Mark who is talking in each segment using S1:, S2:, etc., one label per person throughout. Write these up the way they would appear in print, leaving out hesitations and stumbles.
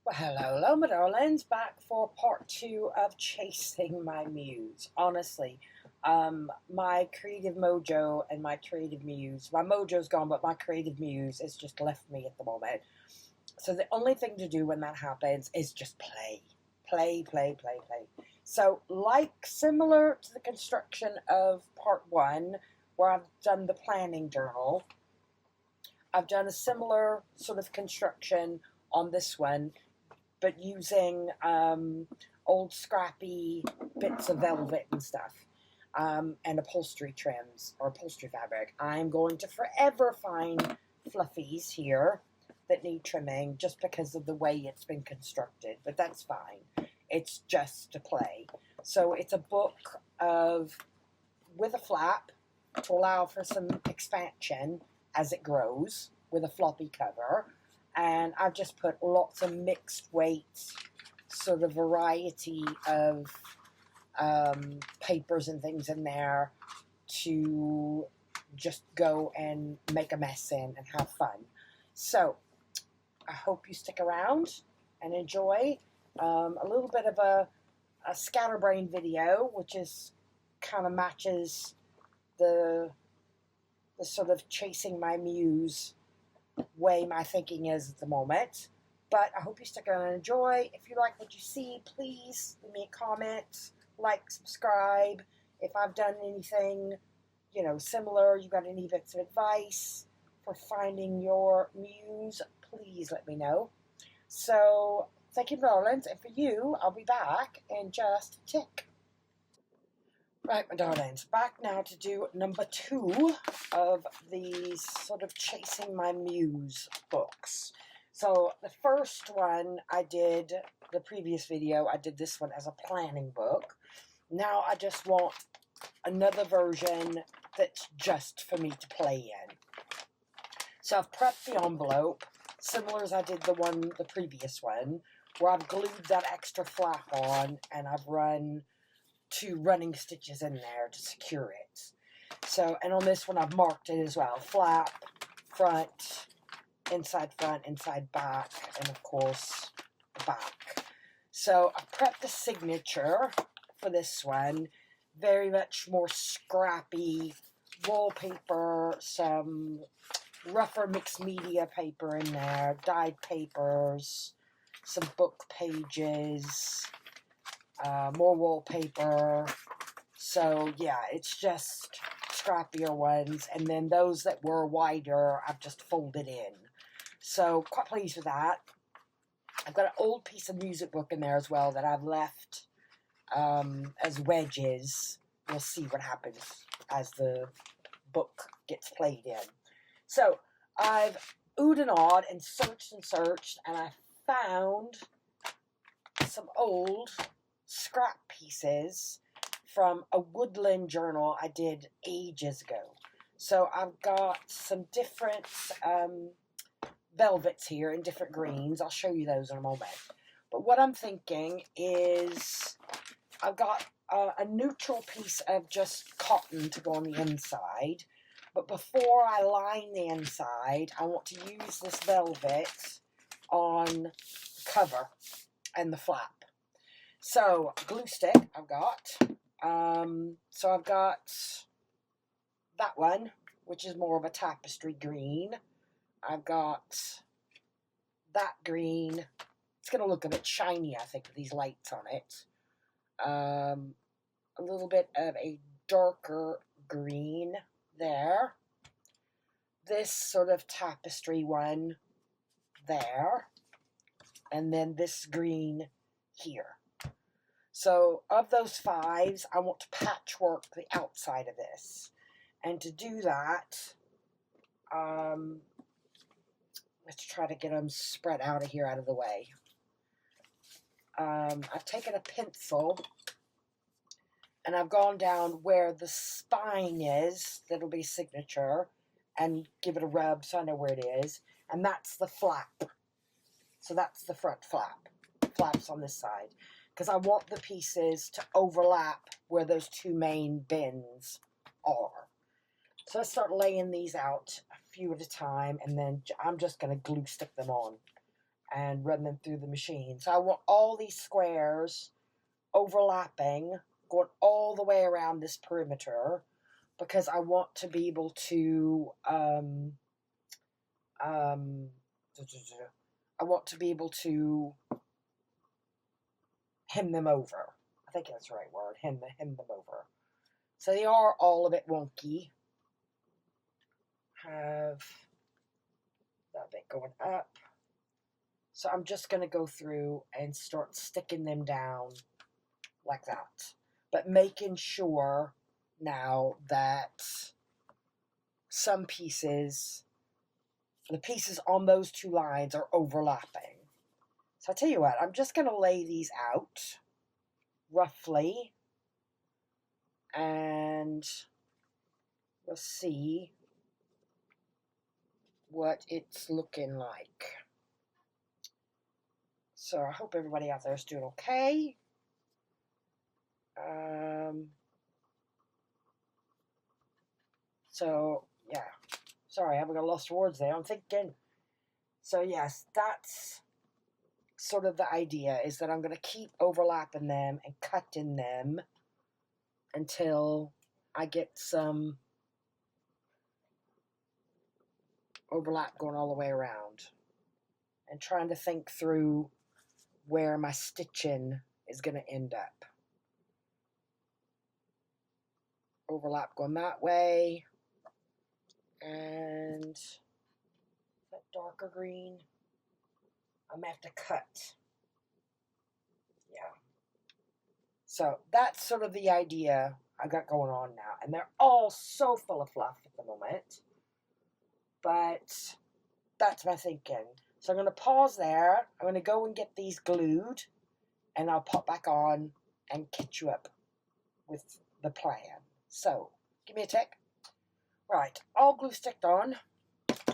S1: Well, hello, my darlings. Back for part 2 of Chasing My Muse. Honestly, my creative mojo and my creative muse, my mojo's gone, but my creative muse has just left me at the moment. So the only thing to do when that happens is just play. Play, play, play, play. So, similar to the construction of part 1, where I've done the planning journal, I've done a similar sort of construction on this one, but using old scrappy bits of velvet and stuff, and upholstery trims or upholstery fabric. I'm going to forever find fluffies here that need trimming just because of the way it's been constructed, but that's fine. It's just to play. So it's a book with a flap to allow for some expansion as it grows, with a floppy cover. And I've just put lots of mixed weights, sort of variety of papers and things in there to just go and make a mess in and have fun. So I hope you stick around and enjoy a little bit of a scatterbrain video, which is kind of matches the sort of chasing my muse way my thinking is at the moment. But I hope you stick around and enjoy. If you like what you see, please leave me a comment, like, subscribe. If I've done anything, similar, you got any bits of advice for finding your muse, please let me know. So, thank you, darlings, and for you, I'll be back in just a tick. Right, my darlings, back now to do number 2 of these sort of Chasing My Muse books. So the first one I did, the previous video, I did this one as a planning book. Now I just want another version that's just for me to play in. So I've prepped the envelope, similar as I did the previous one, where I've glued that extra flap on and I've run 2 running stitches in there to secure it. So, and on this one I've marked it as well. Flap, front, inside, back, and of course the back. So I prepped the signature for this one. Very much more scrappy wallpaper, some rougher mixed media paper in there, dyed papers, some book pages, more wallpaper. So yeah, it's just scrappier ones, and then those that were wider I've just folded in. So quite pleased with that. I've got an old piece of music book in there as well that I've left as wedges. We'll see what happens as the book gets played in. So I've oohed and awed and searched, and I found some old scrap pieces from a woodland journal I did ages ago. So I've got some different velvets here in different greens. I'll show you those in a moment. But what I'm thinking is I've got a neutral piece of just cotton to go on the inside. But before I line the inside, I want to use this velvet on the cover and the flap. So, glue stick I've got. So I've got that one, which is more of a tapestry green. I've got that green. It's going to look a bit shiny, I think, with these lights on it. A little bit of a darker green there. This sort of tapestry one there. And then this green here. So, of those 5s, I want to patchwork the outside of this. And to do that, let's try to get them spread out of here, out of the way. I've taken a pencil, and I've gone down where the spine is, that'll be signature, and give it a rub so I know where it is. And that's the flap. So that's the front flap. Flaps on this side. Because I want the pieces to overlap where those 2 main bins are. So let's start laying these out a few at a time, and then I'm just going to glue stick them on. and run them through the machine. So I want all these squares overlapping, going all the way around this perimeter, because I want to be able to I want to be able to hem them over. I think that's the right word, hem them over. So they are all a bit wonky. Have that bit going up. So I'm just going to go through and start sticking them down like that. But making sure now that some pieces, the pieces on those two lines are overlapping. So I'll tell you what, I'm just going to lay these out roughly, and we'll see what it's looking like. So I hope everybody out there is doing okay. So yeah, sorry, I haven't got lost words there. I'm thinking. So yes, that's sort of the idea, is that I'm going to keep overlapping them and cutting them until I get some overlap going all the way around, and trying to think through where my stitching is going to end up. Overlap going that way, and that darker green, I'm going to have to cut. Yeah. So that's sort of the idea I got going on now. And they're all so full of fluff at the moment. But that's my thinking. So I'm going to pause there. I'm going to go and get these glued. And I'll pop back on and catch you up with the plan. So, give me a tick. Right, all glue sticked on.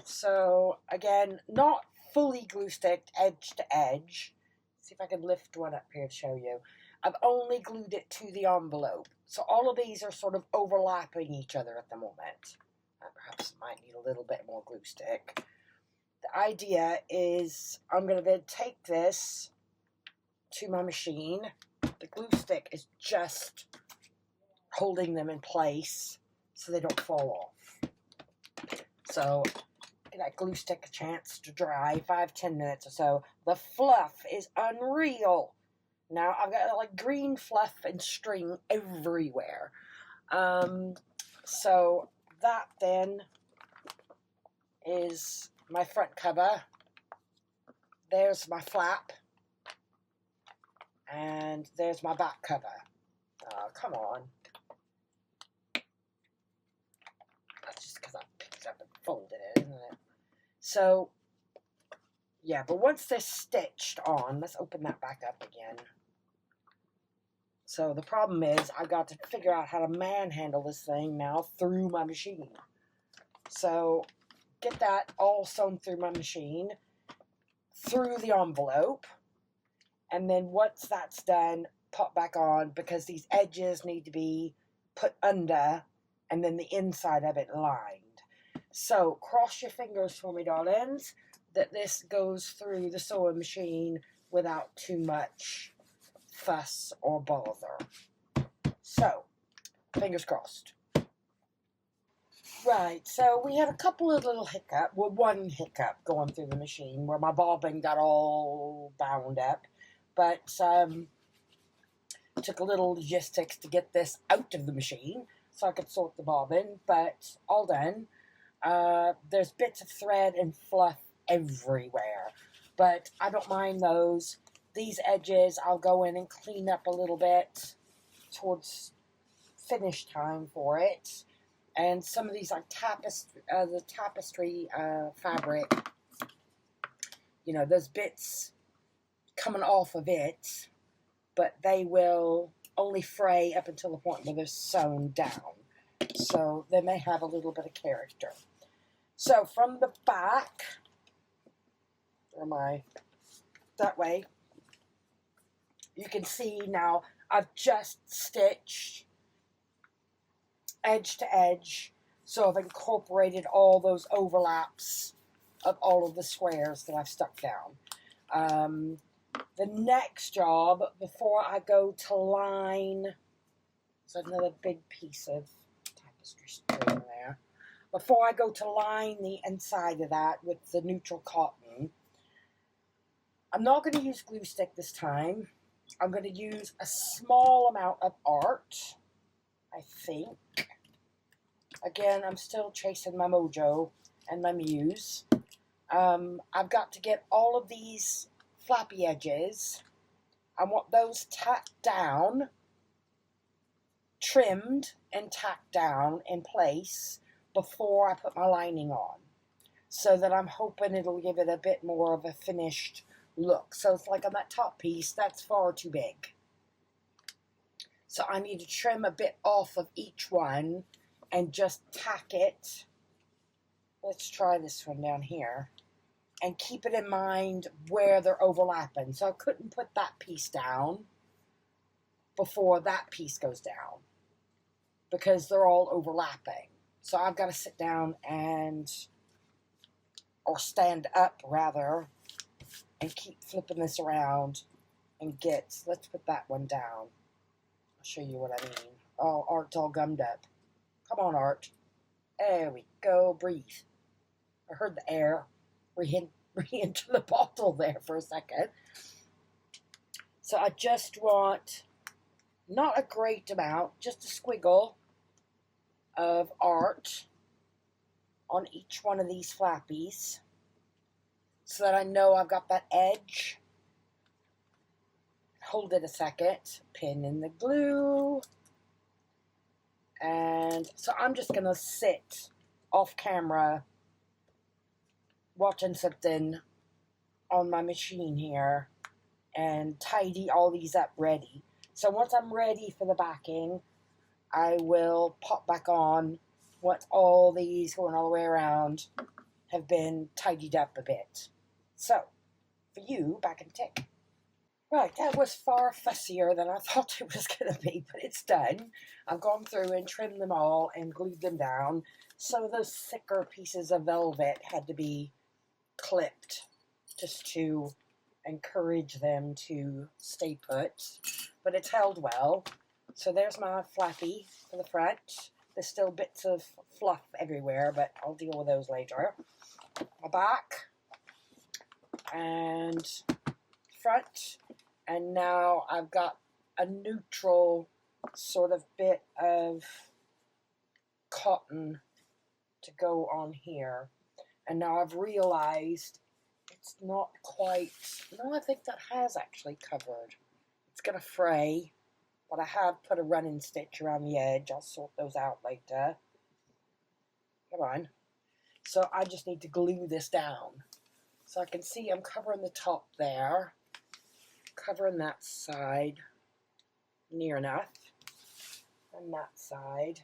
S1: So, again, not fully glue sticked edge to edge. See if I can lift one up here to show you. I've only glued it to the envelope. So all of these are sort of overlapping each other at the moment. I perhaps might need a little bit more glue stick. The idea is I'm going to then take this to my machine. The glue stick is just holding them in place so they don't fall off. So give that glue stick a chance to dry, 5-10 minutes or so. The fluff is unreal. Now I've got like green fluff and string everywhere. So that then is my front cover. There's my flap. And there's my back cover. Oh, come on. That's just because I picked it up and folded it, isn't it? So, yeah, but once they're stitched on, let's open that back up again. So the problem is I've got to figure out how to manhandle this thing now through my machine. So get that all sewn through my machine, through the envelope, and then once that's done, pop back on, because these edges need to be put under and then the inside of it lined. So cross your fingers for me, darlings, that this goes through the sewing machine without too much fuss or bother. So, fingers crossed. Right, so we had a couple of little hiccups, well, one hiccup going through the machine where my bobbin got all bound up, but took a little logistics to get this out of the machine so I could sort the bobbin, but all done. There's bits of thread and fluff everywhere, but I don't mind those. These edges I'll go in and clean up a little bit towards finish time for it. And some of these, like the tapestry fabric, you know, there's bits coming off of it, but they will only fray up until the point where they're sewn down. So they may have a little bit of character. So from the back, that way, you can see now I've just stitched edge to edge, so I've incorporated all those overlaps of all of the squares that I've stuck down. The next job, before I go to line, there's another big piece of tapestry string there. Before I go to line the inside of that with the neutral cotton, I'm not going to use glue stick this time. I'm going to use a small amount of art, I think. Again, I'm still chasing my mojo and my Muse. I've got to get all of these flappy edges. I want those tacked down, trimmed and tacked down in place before I put my lining on, so that I'm hoping it'll give it a bit more of a finished look. So it's like on that top piece, that's far too big. So I need to trim a bit off of each one and just tack it. Let's try this one down here. And keep it in mind where they're overlapping. So I couldn't put that piece down before that piece goes down, because they're all overlapping. So I've got to sit down and, or stand up rather, and keep flipping this around and get, let's put that one down. I'll show you what I mean. Oh, Art's all gummed up. Come on, Art. There we go. Breathe. I heard the air re into the bottle there for a second. So I just want, not a great amount, just a squiggle of art on each one of these flappies, so that I know I've got that edge. Hold it a second, pin in the glue, and so I'm just going to sit off camera watching something on my machine here and tidy all these up ready. So once I'm ready for the backing, I will pop back on once all these going all the way around have been tidied up a bit. So, for you, back in tick. Right, that was far fussier than I thought it was going to be, but it's done. I've gone through and trimmed them all and glued them down. Some of those thicker pieces of velvet had to be clipped just to encourage them to stay put, but it's held well. So there's my flappy for the front. There's still bits of fluff everywhere, but I'll deal with those later. My back and front, and now I've got a neutral sort of bit of cotton to go on here. And now I've realized it's not quite, no, I think that has actually covered. It's going to fray, but I have put a running stitch around the edge. I'll sort those out later. Come on. So I just need to glue this down. So I can see I'm covering the top there, covering that side near enough, and that side.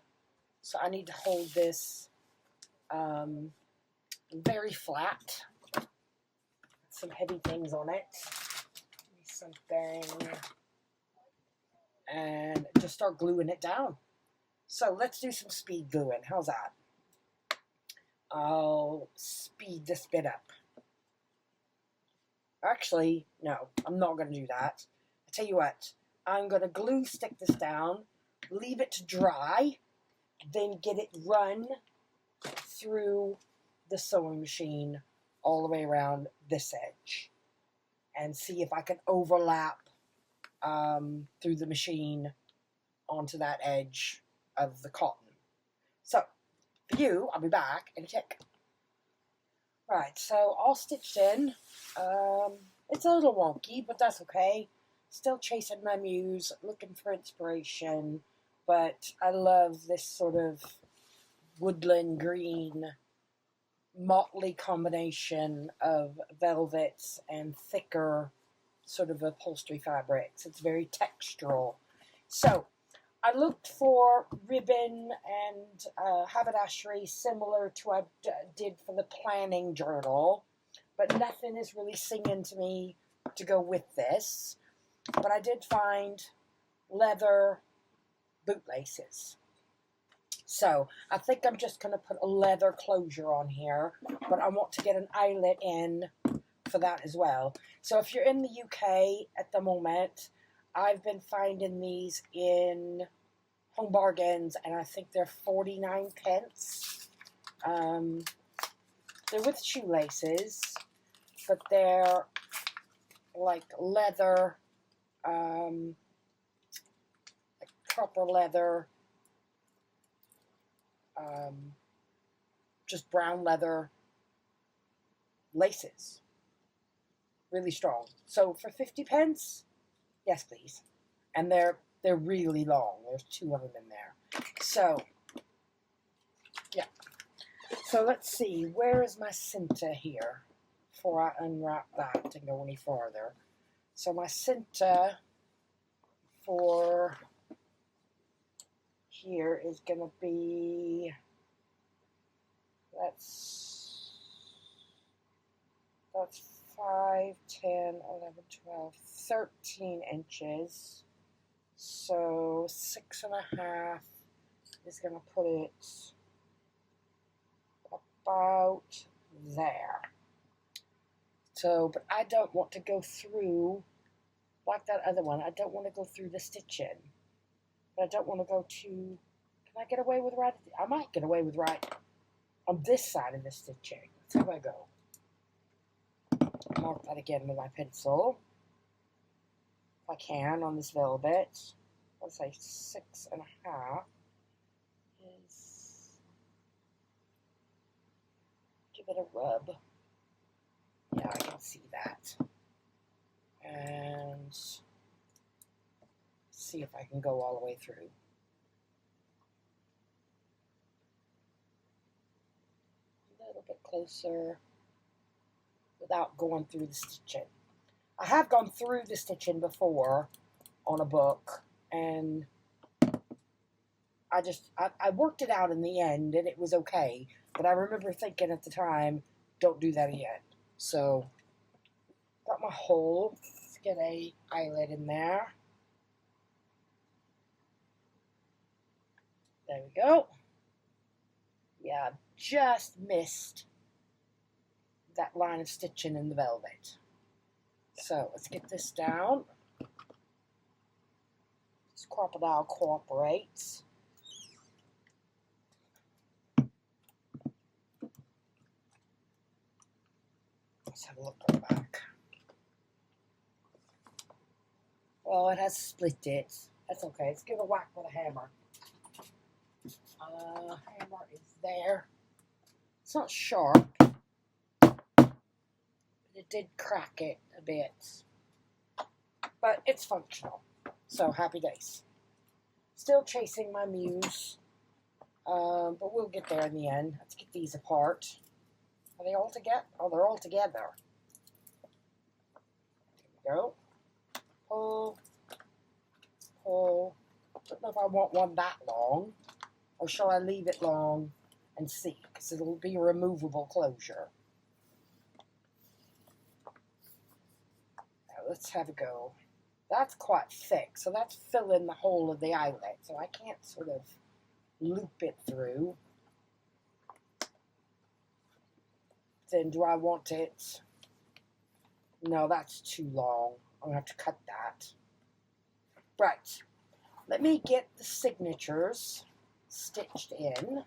S1: So I need to hold this very flat. Some heavy things on it. Something. And just start gluing it down. So let's do some speed gluing. How's that? I'll speed this bit up. Actually, no, I'm not going to do that. I tell you what, I'm going to glue stick this down, leave it to dry, then get it run through the sewing machine all the way around this edge, and see if I can overlap through the machine onto that edge of the cotton. So, for you, I'll be back in a tick. Right, so all stitched in. It's a little wonky, but that's okay. Still chasing my Muse, looking for inspiration, but I love this sort of woodland green motley combination of velvets and thicker sort of upholstery fabrics. It's very textural. So I looked for ribbon and haberdashery similar to what I did for the planning journal, but nothing is really singing to me to go with this. But I did find leather bootlaces. So I think I'm just going to put a leather closure on here, but I want to get an eyelet in for that as well. So if you're in the UK at the moment, I've been finding these in Home Bargains, and I think they're 49 pence. They're with shoelaces, but they're like leather, like proper leather, just brown leather laces. Really strong. So for 50 pence, yes please. And they're really long. There's 2 of them in there. So, yeah. So let's see, where is my center here before I unwrap that and go any farther? So my center for here is going to be, that's 5, 10, 11, 12, 13 inches. So 6.5 is going to put it about there. So, but I don't want to go through, like that other one, I don't want to go through the stitching. But I don't want to go too, can I get away with right? I might get away with right on this side of the stitching. Let's see how I go. Mark that again with my pencil. If I can on this velvet. Let's say 6.5 is, give it a rub. Yeah, I can see that. And see if I can go all the way through. A little bit closer without going through the stitching. I have gone through the stitching before on a book, and I worked it out in the end, and it was okay. But I remember thinking at the time, don't do that again. So, got my hole. Let's get a eyelet in there. There we go. Yeah, just missed that line of stitching in the velvet. So let's get this down. This crocodile cooperates. Let's have a look at the back. Well, it has split it. That's okay. Let's give it a whack with a hammer. Hammer is there. It's not sharp, but it did crack it a bit. But it's functional, so happy days. Still chasing my Muse, but we'll get there in the end. Let's get these apart. Are they all together? Oh, they're all together. There we go. Pull, pull. Don't know if I want one that long, or shall I leave it long and see, because it'll be a removable closure. Now let's have a go. That's quite thick, so that's filling the hole of the eyelet, so I can't sort of loop it through. Then do I want it? No, that's too long. I'm going to have to cut that. Right. Let me get the signatures stitched in,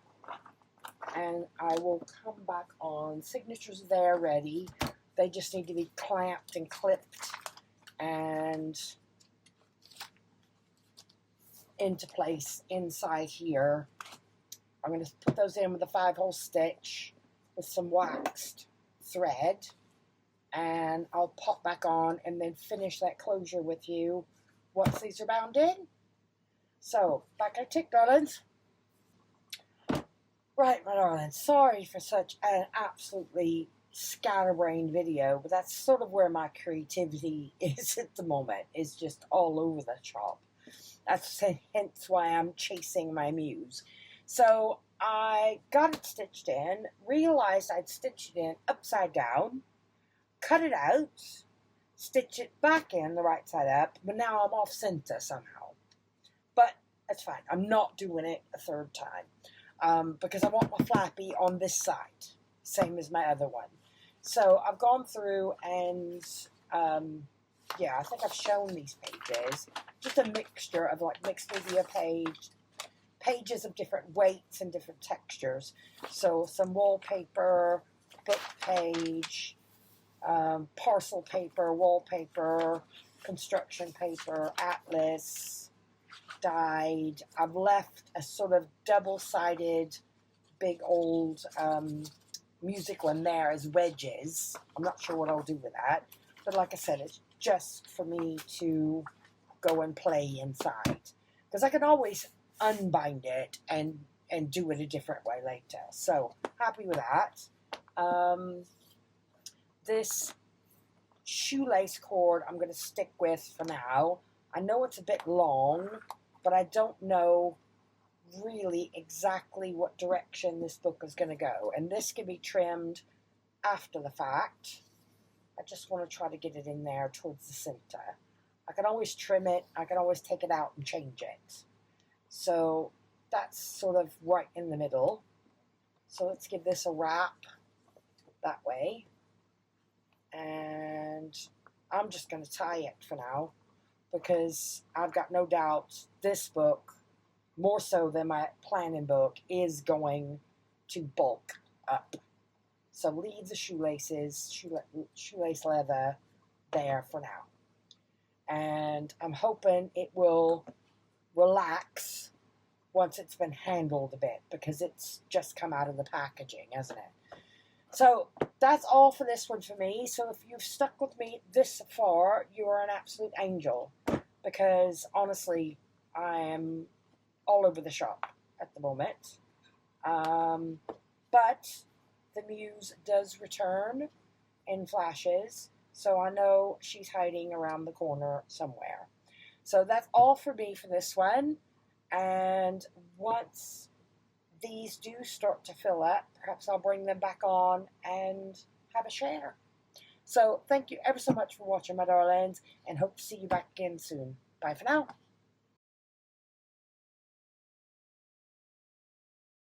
S1: and I will come back on. Signatures there ready. They just need to be clamped and clipped and into place inside here. I'm going to put those in with a 5-hole stitch with some waxed thread, and I'll pop back on and then finish that closure with you once these are bound in. So, back I tick, darlings. Right, my darlings, sorry for such an absolutely scatterbrained video, but that's sort of where my creativity is at the moment. It's just all over the shop. That's hence why I'm chasing my Muse. So, I got it stitched in, realized I'd stitched it in upside down, cut it out, stitch it back in the right side up, but now I'm off center somehow. But that's fine. I'm not doing it a third time because I want my flappy on this side, same as my other one. So I've gone through and, yeah, I think I've shown these pages. Just a mixture of like mixed media pages of different weights and different textures. So some wallpaper, book page, parcel paper, wallpaper, construction paper, atlas, dyed. I've left a sort of double-sided big old musical in there as wedges. I'm not sure what I'll do with that. But like I said, it's just for me to go and play inside. Because I can always unbind it and do it a different way later. So, happy with that. This shoelace cord I'm going to stick with for now. I know it's a bit long, but I don't know really exactly what direction this book is going to go. And this can be trimmed after the fact. I just want to try to get it in there towards the center. I can always trim it. I can always take it out and change it. So that's sort of right in the middle. So let's give this a wrap that way. And I'm just going to tie it for now because I've got no doubt this book, more so than my planning book, is going to bulk up. So leave the shoelaces, shoelace leather there for now. And I'm hoping it will relax once it's been handled a bit because it's just come out of the packaging, hasn't it? So that's all for this one for me. So if you've stuck with me this far, you are an absolute angel because honestly, I am all over the shop at the moment. But the Muse does return in flashes, so I know she's hiding around the corner somewhere. So that's all for me for this one. And once these do start to fill up, perhaps I'll bring them back on and have a share. So thank you ever so much for watching, my darlings, and hope to see you back again soon. Bye for now.